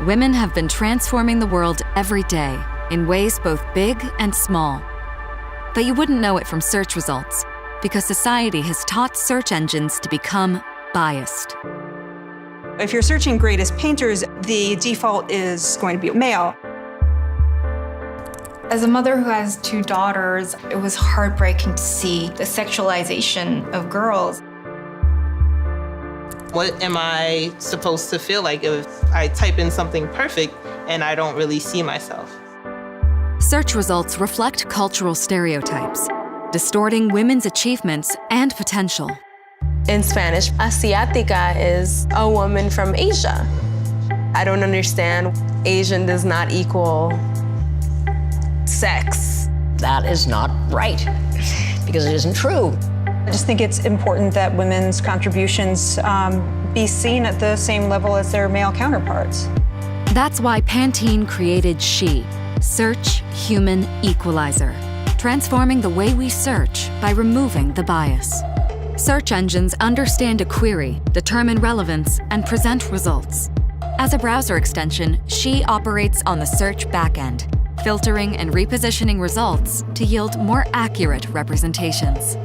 women have been transforming the world every day in ways both big and small. But you wouldn't know it from search results because society has taught search engines to become biased. If you're searching greatest painters, the default is going to be male. As a mother who has 2 daughters, it was heartbreaking to see the sexualization of girls. What am I supposed to feel like if I type in something perfect and I don't really see myself? Search results reflect cultural stereotypes, distorting women's achievements and potential. In Spanish, asiática is a woman from Asia. I don't understand. Asian does not equal sex. That is not right, because it isn't true. I just think it's important that women's contributions be seen at the same level as their male counterparts. That's why Pantene created SHE, Search Human Equalizer, transforming the way we search by removing the bias. Search engines understand a query, determine relevance, and present results. As a browser extension, SHE operates on the search backend, filtering and repositioning results to yield more accurate representations.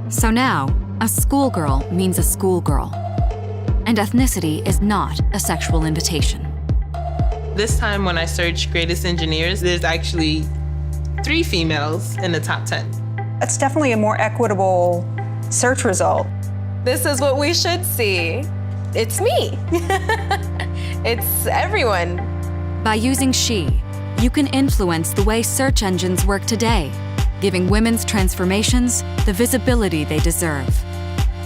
So now, a schoolgirl means a schoolgirl, and ethnicity is not a sexual invitation. This time when I search greatest engineers, there's actually 3 females in the top 10. That's definitely a more equitable search result. This is what we should see. It's me. It's everyone. By using SHE, you can influence the way search engines work today, giving women's transformations the visibility they deserve.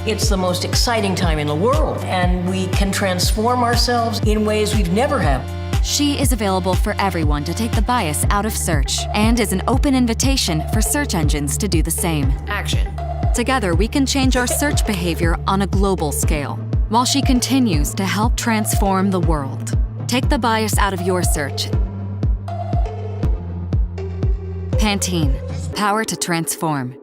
It's the most exciting time in the world, and we can transform ourselves in ways we've never have. SHE is available for everyone to take the bias out of search and is an open invitation for search engines to do the same. Action. Together, we can change our search behavior on a global scale, while SHE continues to help transform the world. Take the bias out of your search. Pantene, power to transform.